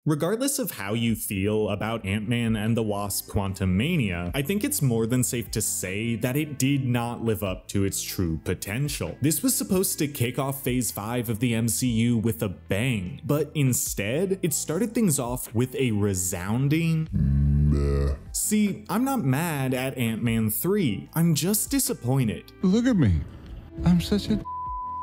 Regardless of how you feel about Ant-Man and the Wasp: Quantumania, I think it's more than safe to say that it did not live up to its true potential. This was supposed to kick off Phase 5 of the MCU with a bang, but instead, it started things off with a resounding meh. See, I'm not mad at Ant-Man 3, I'm just disappointed. Look at me, I'm such a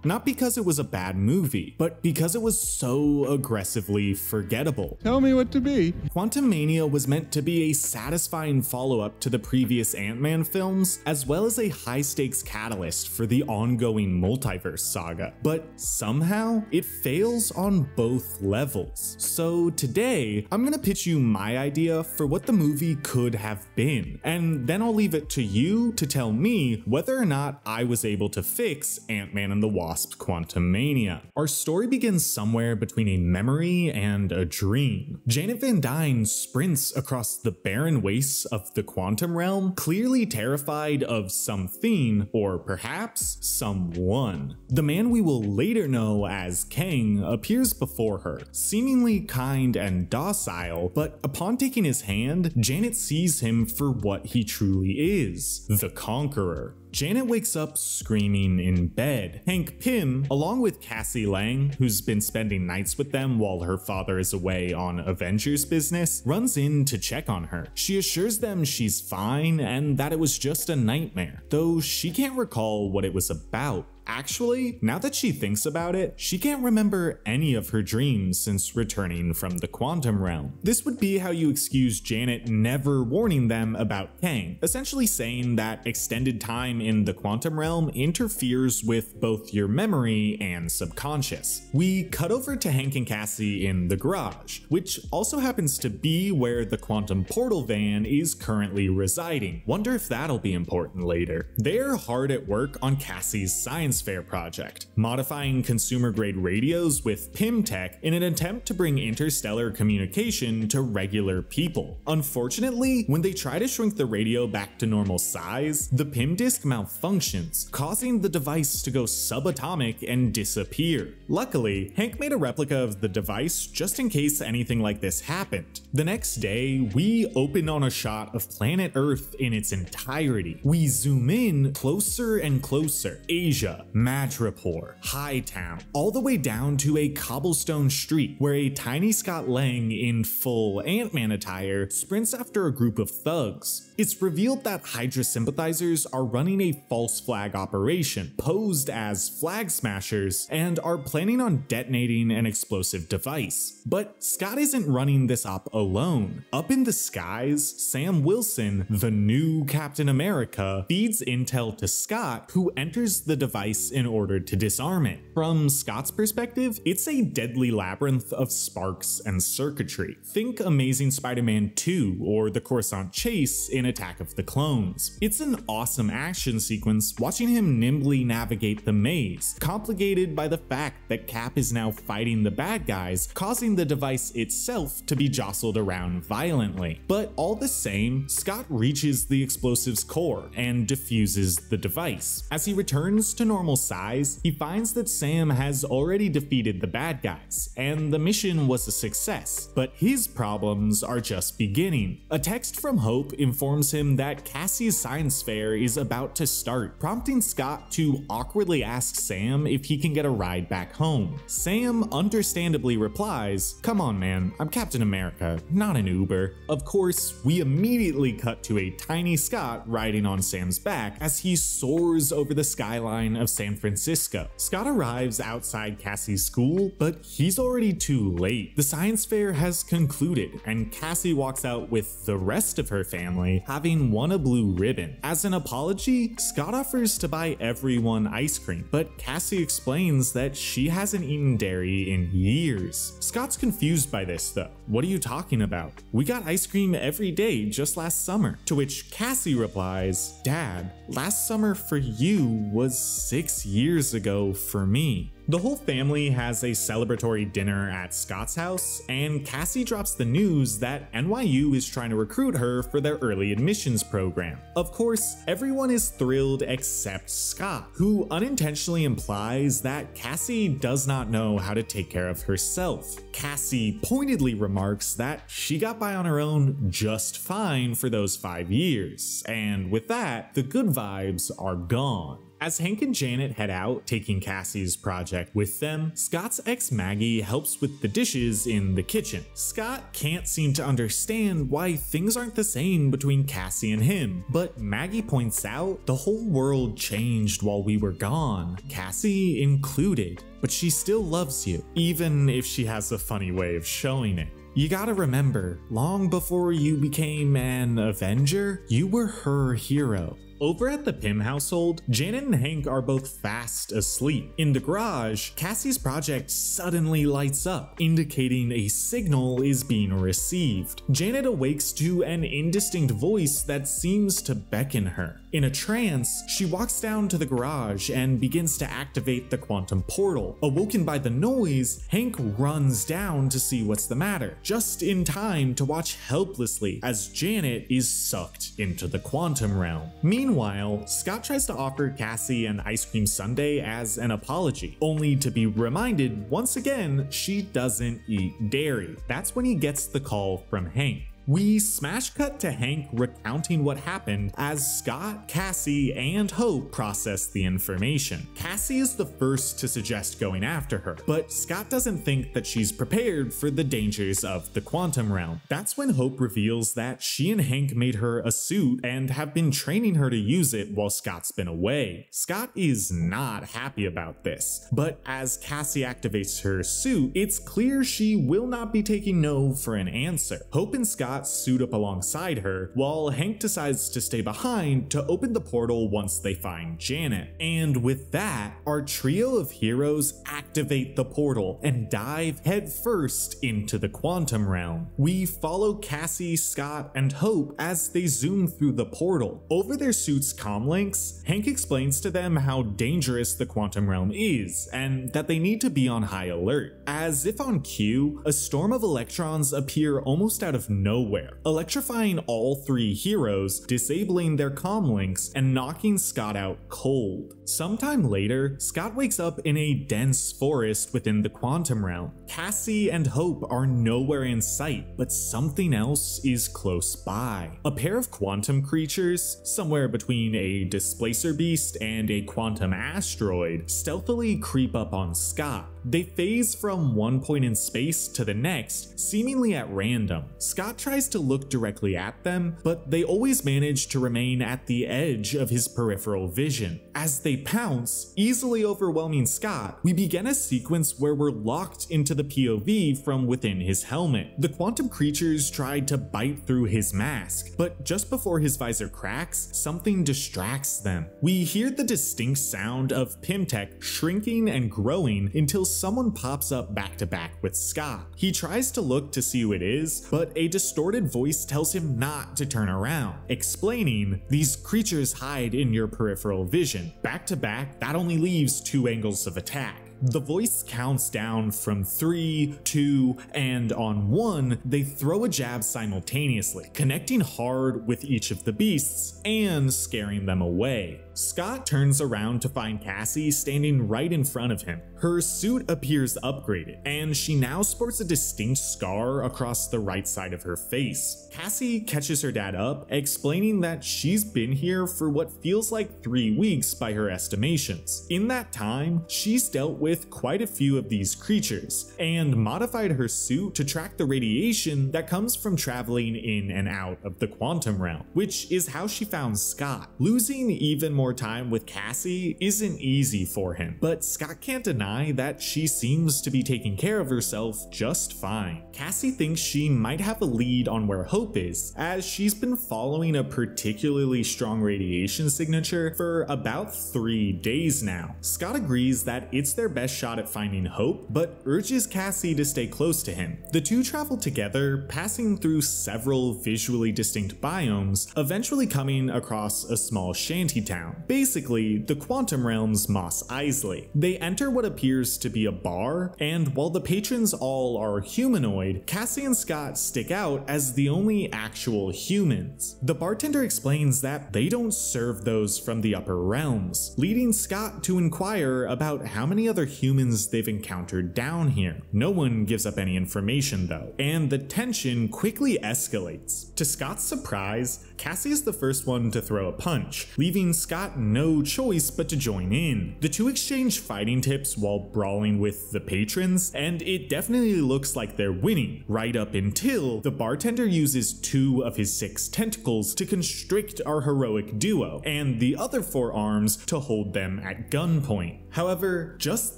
Not because it was a bad movie, but because it was so aggressively forgettable. Tell me what to be. Quantumania was meant to be a satisfying follow-up to the previous Ant-Man films, as well as a high-stakes catalyst for the ongoing multiverse saga. But somehow, it fails on both levels. So today, I'm gonna pitch you my idea for what the movie could have been, and then I'll leave it to you to tell me whether or not I was able to fix Ant-Man and the Wasp: Quantumania. Our story begins somewhere between a memory and a dream. Janet Van Dyne sprints across the barren wastes of the quantum realm, clearly terrified of something, or perhaps someone. The man we will later know as Kang appears before her, seemingly kind and docile, but upon taking his hand, Janet sees him for what he truly is, the Conqueror. Janet wakes up screaming in bed. Hank Pym, along with Cassie Lang, who's been spending nights with them while her father is away on Avengers business, runs in to check on her. She assures them she's fine and that it was just a nightmare, though she can't recall what it was about. Actually, now that she thinks about it, she can't remember any of her dreams since returning from the quantum realm. This would be how you excuse Janet never warning them about Kang, essentially saying that extended time in the quantum realm interferes with both your memory and subconscious. We cut over to Hank and Cassie in the garage, which also happens to be where the quantum portal van is currently residing. Wonder if that'll be important later. They're hard at work on Cassie's science fair project, modifying consumer-grade radios with Pym tech in an attempt to bring interstellar communication to regular people. Unfortunately, when they try to shrink the radio back to normal size, the Pym disk malfunctions, causing the device to go subatomic and disappear. Luckily, Hank made a replica of the device just in case anything like this happened. The next day, we open on a shot of planet Earth in its entirety. We zoom in closer and closer. Asia, Madripoor, Hightown, all the way down to a cobblestone street where a tiny Scott Lang in full Ant-Man attire sprints after a group of thugs. It's revealed that Hydra sympathizers are running a false flag operation, posed as flag smashers, and are planning on detonating an explosive device. But Scott isn't running this op alone. Up in the skies, Sam Wilson, the new Captain America, feeds intel to Scott, who enters the device in order to disarm it. From Scott's perspective, it's a deadly labyrinth of sparks and circuitry. Think Amazing Spider-Man 2 or the Coruscant chase in Attack of the Clones. It's an awesome action sequence watching him nimbly navigate the maze, complicated by the fact that Cap is now fighting the bad guys, causing the device itself to be jostled around violently. But all the same, Scott reaches the explosive's core and defuses the device. As he returns to normal size, he finds that Sam has already defeated the bad guys, and the mission was a success, but his problems are just beginning. A text from Hope informs him that Cassie's science fair is about to start, prompting Scott to awkwardly ask Sam if he can get a ride back home. Sam understandably replies, "Come on man, I'm Captain America, not an Uber." Of course, we immediately cut to a tiny Scott riding on Sam's back as he soars over the skyline of San Francisco. Scott arrives outside Cassie's school, but he's already too late. The science fair has concluded, and Cassie walks out with the rest of her family, having won a blue ribbon. As an apology, Scott offers to buy everyone ice cream, but Cassie explains that she hasn't eaten dairy in years. Scott's confused by this though. "What are you talking about? We got ice cream every day just last summer." To which Cassie replies, "Dad, last summer for you was 6 years ago for me." The whole family has a celebratory dinner at Scott's house, and Cassie drops the news that NYU is trying to recruit her for their early admissions program. Of course, everyone is thrilled except Scott, who unintentionally implies that Cassie does not know how to take care of herself. Cassie pointedly remarks that she got by on her own just fine for those 5 years, and with that, the good vibes are gone. As Hank and Janet head out, taking Cassie's project with them, Scott's ex Maggie helps with the dishes in the kitchen. Scott can't seem to understand why things aren't the same between Cassie and him, but Maggie points out the whole world changed while we were gone, Cassie included, but she still loves you, even if she has a funny way of showing it. You gotta remember, long before you became an Avenger, you were her hero. Over at the Pym household, Janet and Hank are both fast asleep. In the garage, Cassie's project suddenly lights up, indicating a signal is being received. Janet awakes to an indistinct voice that seems to beckon her. In a trance, she walks down to the garage and begins to activate the quantum portal. Awoken by the noise, Hank runs down to see what's the matter, just in time to watch helplessly as Janet is sucked into the quantum realm. Meanwhile, Scott tries to offer Cassie an ice cream sundae as an apology, only to be reminded once again she doesn't eat dairy. That's when he gets the call from Hank. We smash cut to Hank recounting what happened as Scott, Cassie, and Hope process the information. Cassie is the first to suggest going after her, but Scott doesn't think that she's prepared for the dangers of the quantum realm. That's when Hope reveals that she and Hank made her a suit and have been training her to use it while Scott's been away. Scott is not happy about this, but as Cassie activates her suit, it's clear she will not be taking no for an answer. Hope and Scott suit up alongside her, while Hank decides to stay behind to open the portal once they find Janet. And with that, our trio of heroes activate the portal and dive headfirst into the quantum realm. We follow Cassie, Scott, and Hope as they zoom through the portal. Over their suits' comlinks, Hank explains to them how dangerous the quantum realm is, and that they need to be on high alert. As if on cue, a storm of electrons appear almost out of nowhere, electrifying all three heroes, disabling their comlinks, and knocking Scott out cold. Sometime later, Scott wakes up in a dense forest within the quantum realm. Cassie and Hope are nowhere in sight, but something else is close by. A pair of quantum creatures, somewhere between a displacer beast and a quantum asteroid, stealthily creep up on Scott. They phase from one point in space to the next, seemingly at random. Scott tries to look directly at them, but they always manage to remain at the edge of his peripheral vision. As they pounce, easily overwhelming Scott, we begin a sequence where we're locked into the POV from within his helmet. The quantum creatures tried to bite through his mask, but just before his visor cracks, something distracts them. We hear the distinct sound of Pymtech shrinking and growing until someone pops up back to back with Scott. He tries to look to see who it is, but a distorted voice tells him not to turn around, explaining, "These creatures hide in your peripheral vision. Back to back, that only leaves 2 angles of attack." The voice counts down from 3, 2, and on 1, they throw a jab simultaneously, connecting hard with each of the beasts and scaring them away. Scott turns around to find Cassie standing right in front of him. Her suit appears upgraded, and she now sports a distinct scar across the right side of her face. Cassie catches her dad up, explaining that she's been here for what feels like 3 weeks by her estimations. In that time, she's dealt with quite a few of these creatures, and modified her suit to track the radiation that comes from traveling in and out of the quantum realm, which is how she found Scott. Losing even more time with Cassie isn't easy for him, but Scott can't deny that she seems to be taking care of herself just fine. Cassie thinks she might have a lead on where Hope is, as she's been following a particularly strong radiation signature for about 3 days now. Scott agrees that it's their best shot at finding Hope, but urges Cassie to stay close to him. The two travel together, passing through several visually distinct biomes, eventually coming across a small shantytown. basically the quantum realm's Mos Eisley. They enter what appears to be a bar, and while the patrons all are humanoid, Cassie and Scott stick out as the only actual humans. The bartender explains that they don't serve those from the upper realms, leading Scott to inquire about how many other humans they've encountered down here. No one gives up any information though, and the tension quickly escalates. To Scott's surprise, Cassie is the first one to throw a punch, leaving Scott no choice but to join in. The two exchange fighting tips while brawling with the patrons, and it definitely looks like they're winning, right up until the bartender uses 2 of his 6 tentacles to constrict our heroic duo, and the other 4 arms to hold them at gunpoint. However, just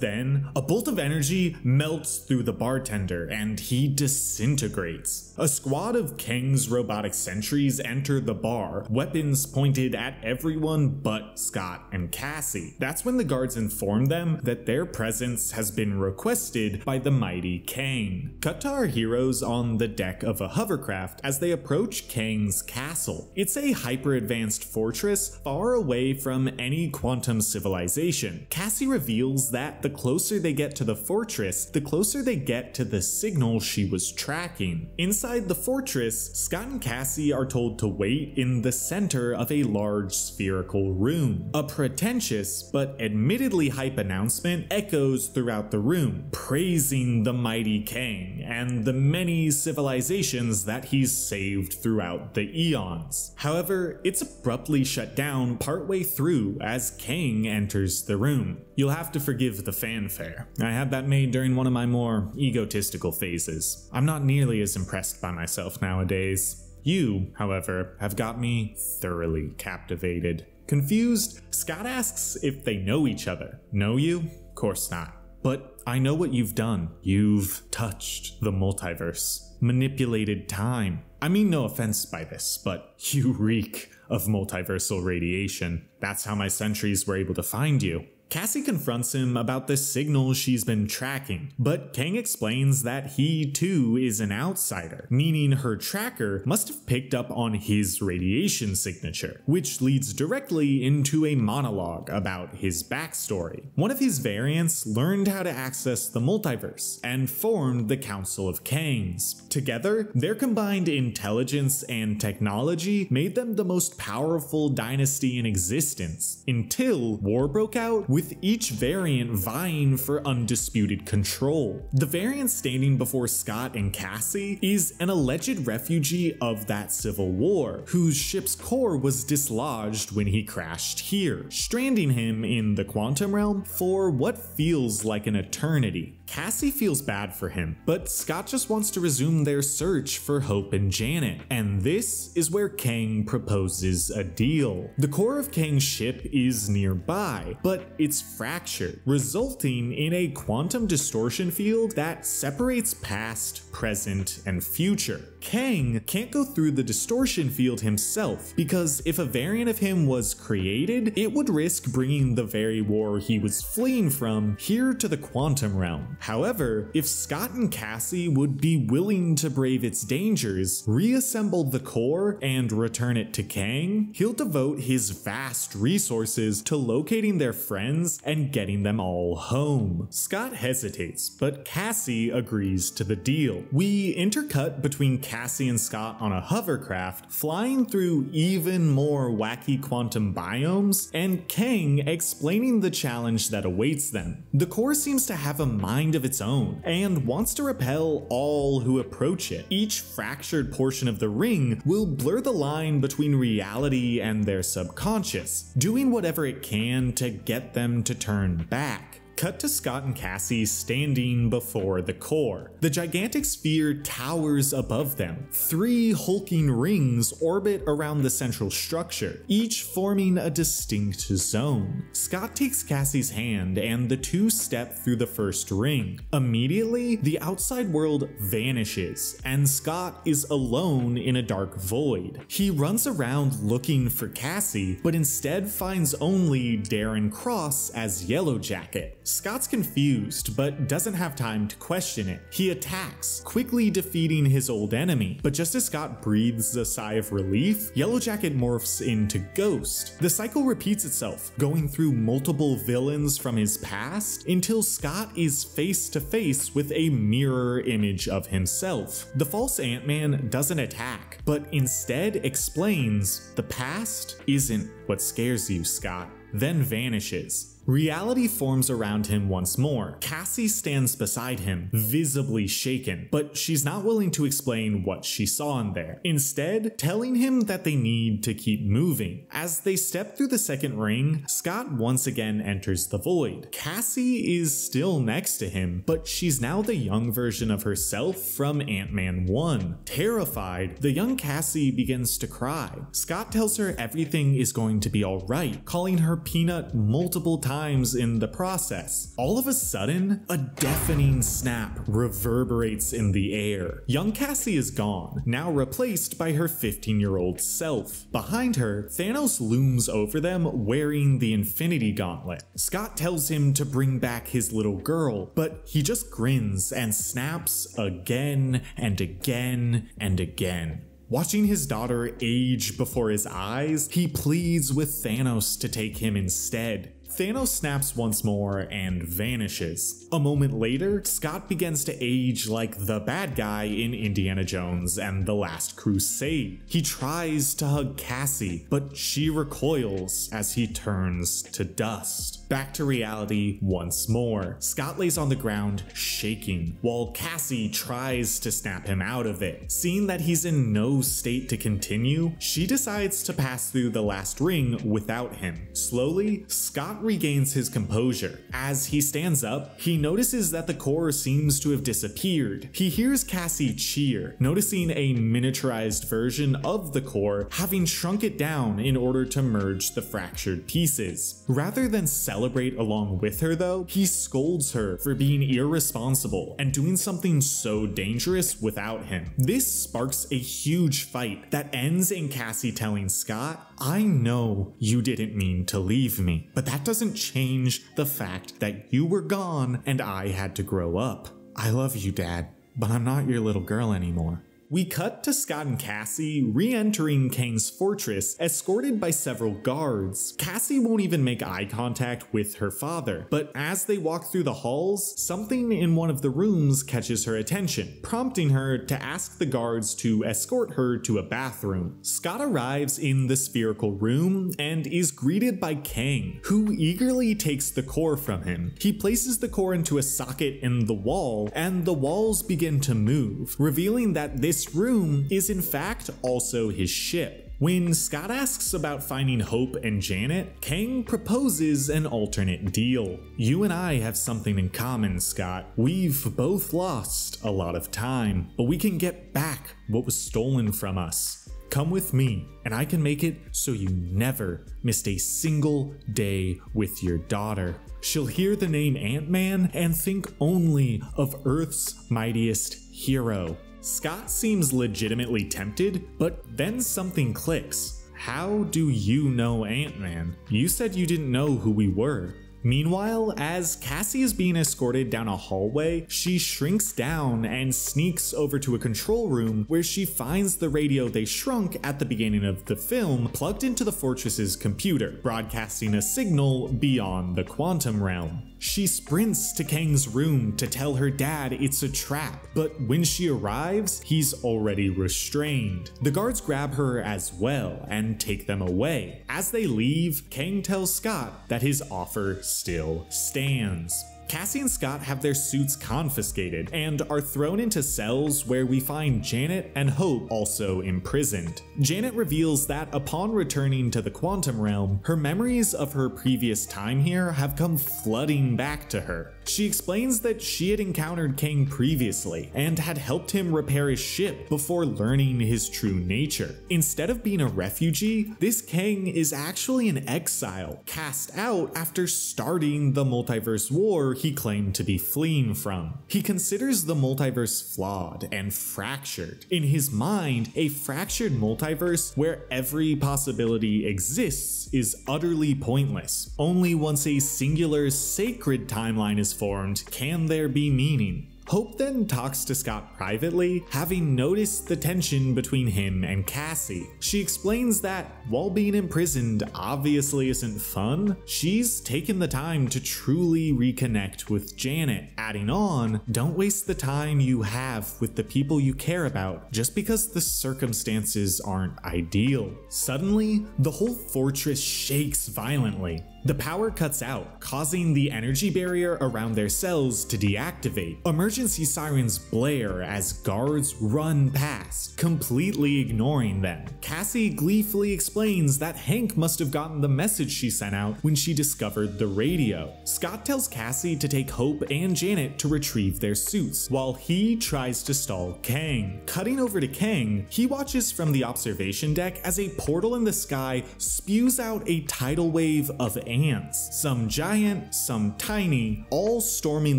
then, a bolt of energy melts through the bartender and he disintegrates. A squad of Kang's robotic sentries enter the bar, weapons pointed at everyone but Scott and Cassie. That's when the guards inform them that their presence has been requested by the mighty Kang. Cut to our heroes on the deck of a hovercraft as they approach Kang's castle. It's a hyper-advanced fortress far away from any quantum civilization. Cassie reveals that the closer they get to the fortress, the closer they get to the signal she was tracking. Inside the fortress, Scott and Cassie are told to wait in the center of a large spherical room. A pretentious but admittedly hype announcement echoes throughout the room, praising the mighty Kang and the many civilizations that he's saved throughout the eons. However, it's abruptly shut down partway through as Kang enters the room. You'll have to forgive the fanfare. I had that made during one of my more egotistical phases. I'm not nearly as impressed by myself nowadays. You, however, have got me thoroughly captivated. Confused, Scott asks if they know each other. Know you? Of course not. But I know what you've done. You've touched the multiverse, manipulated time. I mean no offense by this, but you reek of multiversal radiation. That's how my sentries were able to find you. Cassie confronts him about the signal she's been tracking, but Kang explains that he too is an outsider, meaning her tracker must have picked up on his radiation signature, which leads directly into a monologue about his backstory. One of his variants learned how to access the multiverse and formed the Council of Kangs. Together, their combined intelligence and technology made them the most powerful dynasty in existence, until war broke out with each variant vying for undisputed control. The variant standing before Scott and Cassie is an alleged refugee of that civil war, whose ship's core was dislodged when he crashed here, stranding him in the quantum realm for what feels like an eternity. Cassie feels bad for him, but Scott just wants to resume their search for Hope and Janet, and this is where Kang proposes a deal. The core of Kang's ship is nearby, but it's fractured, resulting in a quantum distortion field that separates past, present, and future. Kang can't go through the distortion field himself, because if a variant of him was created, it would risk bringing the very war he was fleeing from here to the quantum realm. However, if Scott and Cassie would be willing to brave its dangers, reassemble the core, and return it to Kang, he'll devote his vast resources to locating their friends and getting them all home. Scott hesitates, but Cassie agrees to the deal. We intercut between Cassie and Scott on a hovercraft, flying through even more wacky quantum biomes, and Kang explaining the challenge that awaits them. The core seems to have a mind of its own, and wants to repel all who approach it. Each fractured portion of the ring will blur the line between reality and their subconscious, doing whatever it can to get them to turn back. Cut to Scott and Cassie standing before the core. The gigantic sphere towers above them. 3 hulking rings orbit around the central structure, each forming a distinct zone. Scott takes Cassie's hand and the two step through the first ring. Immediately, the outside world vanishes, and Scott is alone in a dark void. He runs around looking for Cassie, but instead finds only Darren Cross as Yellowjacket. Scott's confused, but doesn't have time to question it. He attacks, quickly defeating his old enemy, but just as Scott breathes a sigh of relief, Yellowjacket morphs into Ghost. The cycle repeats itself, going through multiple villains from his past until Scott is face to face with a mirror image of himself. The false Ant-Man doesn't attack, but instead explains, "The past isn't what scares you, Scott," then vanishes. Reality forms around him once more. Cassie stands beside him, visibly shaken, but she's not willing to explain what she saw in there, instead telling him that they need to keep moving. As they step through the second ring, Scott once again enters the void. Cassie is still next to him, but she's now the young version of herself from Ant-Man 1. Terrified, the young Cassie begins to cry. Scott tells her everything is going to be alright, calling her Peanut multiple times in the process. All of a sudden, a deafening snap reverberates in the air. Young Cassie is gone, now replaced by her 15-year-old self. Behind her, Thanos looms over them wearing the Infinity Gauntlet. Scott tells him to bring back his little girl, but he just grins and snaps again and again and again. Watching his daughter age before his eyes, he pleads with Thanos to take him instead. Thanos snaps once more and vanishes. A moment later, Scott begins to age like the bad guy in Indiana Jones and the Last Crusade. He tries to hug Cassie, but she recoils as he turns to dust. Back to reality once more. Scott lays on the ground, shaking, while Cassie tries to snap him out of it. Seeing that he's in no state to continue, she decides to pass through the last ring without him. Slowly, Scott regains his composure. As he stands up, he notices that the core seems to have disappeared. He hears Cassie cheer, noticing a miniaturized version of the core, having shrunk it down in order to merge the fractured pieces. Rather than celebrate along with her though, he scolds her for being irresponsible and doing something so dangerous without him. This sparks a huge fight that ends in Cassie telling Scott, "I know you didn't mean to leave me, but that doesn't change the fact that you were gone and I had to grow up. I love you, Dad, but I'm not your little girl anymore." We cut to Scott and Cassie re-entering Kang's fortress, escorted by several guards. Cassie won't even make eye contact with her father, but as they walk through the halls, something in one of the rooms catches her attention, prompting her to ask the guards to escort her to a bathroom. Scott arrives in the spherical room and is greeted by Kang, who eagerly takes the core from him. He places the core into a socket in the wall, and the walls begin to move, revealing that this room is in fact also his ship. When Scott asks about finding Hope and Janet, Kang proposes an alternate deal. "You and I have something in common, Scott. We've both lost a lot of time, but we can get back what was stolen from us. Come with me, and I can make it so you never missed a single day with your daughter. She'll hear the name Ant-Man and think only of Earth's mightiest hero." Scott seems legitimately tempted, but then something clicks. "How do you know Ant-Man? You said you didn't know who we were." Meanwhile, as Cassie is being escorted down a hallway, she shrinks down and sneaks over to a control room where she finds the radio they shrunk at the beginning of the film plugged into the fortress's computer, broadcasting a signal beyond the quantum realm. She sprints to Kang's room to tell her dad it's a trap, but when she arrives, he's already restrained. The guards grab her as well and take them away. As they leave, Kang tells Scott that his offer still stands. Cassie and Scott have their suits confiscated and are thrown into cells where we find Janet and Hope also imprisoned. Janet reveals that upon returning to the quantum realm, her memories of her previous time here have come flooding back to her. She explains that she had encountered Kang previously and had helped him repair his ship before learning his true nature. Instead of being a refugee, this Kang is actually an exile, cast out after starting the multiverse war he claimed to be fleeing from. He considers the multiverse flawed and fractured. In his mind, a fractured multiverse where every possibility exists is utterly pointless. Only once a singular sacred timeline is formed can there be meaning. Hope then talks to Scott privately, having noticed the tension between him and Cassie. She explains that while being imprisoned obviously isn't fun, she's taken the time to truly reconnect with Janet, adding on, "Don't waste the time you have with the people you care about just because the circumstances aren't ideal." Suddenly, the whole fortress shakes violently. The power cuts out, causing the energy barrier around their cells to deactivate. Emergency sirens blare as guards run past, completely ignoring them. Cassie gleefully explains that Hank must have gotten the message she sent out when she discovered the radio. Scott tells Cassie to take Hope and Janet to retrieve their suits, while he tries to stall Kang. Cutting over to Kang, he watches from the observation deck as a portal in the sky spews out a tidal wave of ants, some giant, some tiny, all storming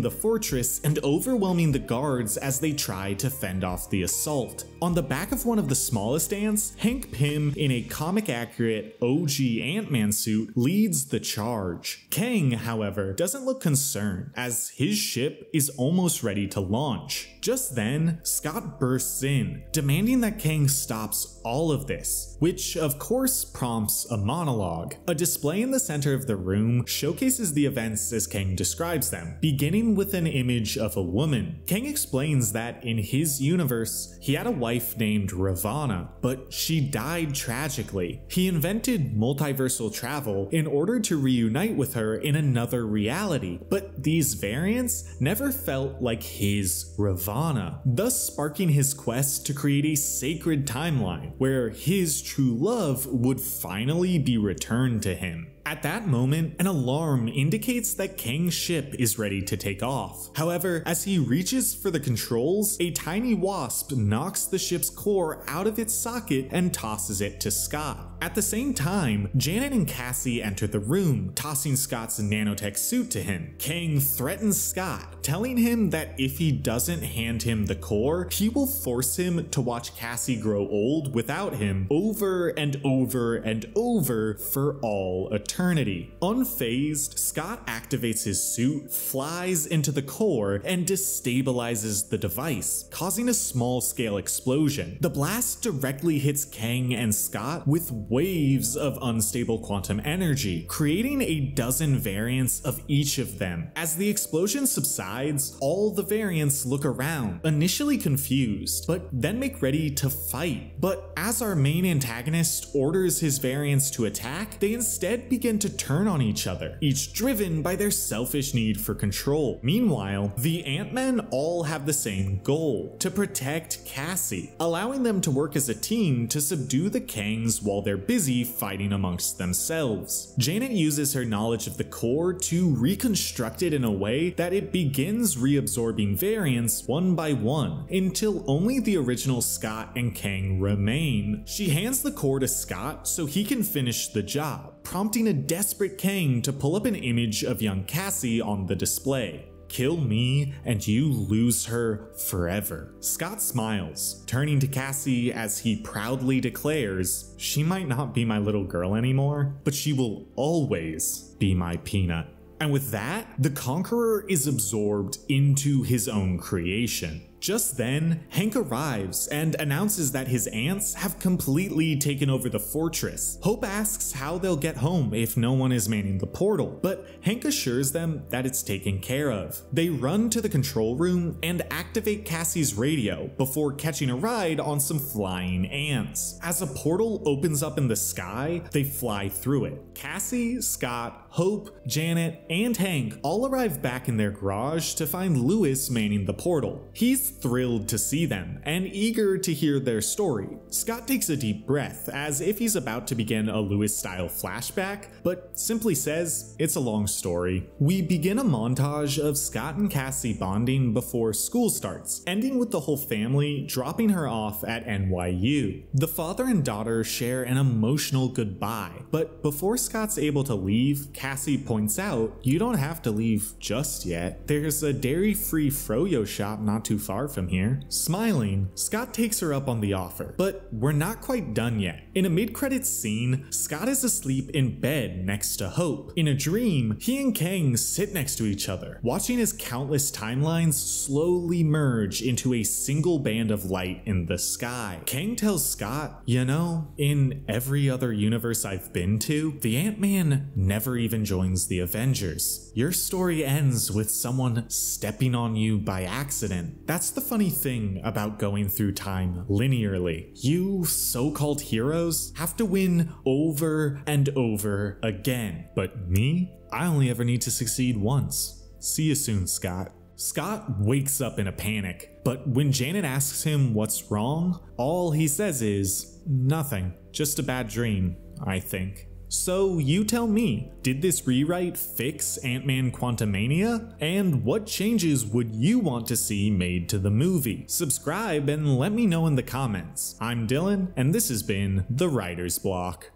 the fortress and overwhelming the guards as they try to fend off the assault. On the back of one of the smallest ants, Hank Pym, in a comic-accurate OG Ant-Man suit, leads the charge. Kang, however, doesn't look concerned, as his ship is almost ready to launch. Just then, Scott bursts in, demanding that Kang stops all of this, which of course prompts a monologue. A display in the center of the room showcases the events as Kang describes them, beginning with an image of a woman. Kang explains that in his universe, he had a wife named Ravana, but she died tragically. He invented multiversal travel in order to reunite with her in another reality, but these variants never felt like his Ravana, thus sparking his quest to create a sacred timeline where his true love would finally be returned to him. At that moment, an alarm indicates that Kang's ship is ready to take off. However, as he reaches for the controls, a tiny wasp knocks the ship's core out of its socket and tosses it to Scott. At the same time, Janet and Cassie enter the room, tossing Scott's nanotech suit to him. Kang threatens Scott, telling him that if he doesn't hand him the core, he will force him to watch Cassie grow old without him over and over and over for all eternity. Unfazed, Scott activates his suit, flies into the core, and destabilizes the device, causing a small-scale explosion. The blast directly hits Kang and Scott with waves of unstable quantum energy, creating a dozen variants of each of them. As the explosion subsides, all the variants look around, initially confused, but then make ready to fight. But as our main antagonist orders his variants to attack, they instead begin to turn on each other, each driven by their selfish need for control. Meanwhile, the Ant-Men all have the same goal: to protect Cassie, allowing them to work as a team to subdue the Kangs while they're busy fighting amongst themselves. Janet uses her knowledge of the core to reconstruct it in a way that it begins reabsorbing variants one by one, until only the original Scott and Kang remain. She hands the core to Scott so he can finish the job, prompting a desperate Kang to pull up an image of young Cassie on the display. "Kill me and you lose her forever." Scott smiles, turning to Cassie as he proudly declares, "She might not be my little girl anymore, but she will always be my peanut." And with that, the Conqueror is absorbed into his own creation. Just then, Hank arrives and announces that his ants have completely taken over the fortress. Hope asks how they'll get home if no one is manning the portal, but Hank assures them that it's taken care of. They run to the control room and activate Cassie's radio before catching a ride on some flying ants. As a portal opens up in the sky, they fly through it. Cassie, Scott, Hope, Janet, and Hank all arrive back in their garage to find Lewis manning the portal. He's thrilled to see them and eager to hear their story. Scott takes a deep breath as if he's about to begin a Lewis-style flashback, but simply says it's a long story. We begin a montage of Scott and Cassie bonding before school starts, ending with the whole family dropping her off at NYU. The father and daughter share an emotional goodbye, but before Scott's able to leave, Cassie points out, "You don't have to leave just yet. There's a dairy-free froyo shop not too far from here." Smiling, Scott takes her up on the offer, but we're not quite done yet. In a mid-credits scene, Scott is asleep in bed next to Hope. In a dream, he and Kang sit next to each other, watching as countless timelines slowly merge into a single band of light in the sky. Kang tells Scott, "You know, in every other universe I've been to, the Ant-Man never even joins the Avengers. Your story ends with someone stepping on you by accident. That's the funny thing about going through time linearly. You so-called heroes have to win over and over again. But me? I only ever need to succeed once. See you soon, Scott." Scott wakes up in a panic, but when Janet asks him what's wrong, all he says is, "Nothing, just a bad dream, I think." So you tell me, did this rewrite fix Ant-Man Quantumania? And what changes would you want to see made to the movie? Subscribe and let me know in the comments. I'm Dylan, and this has been The Writer's Block.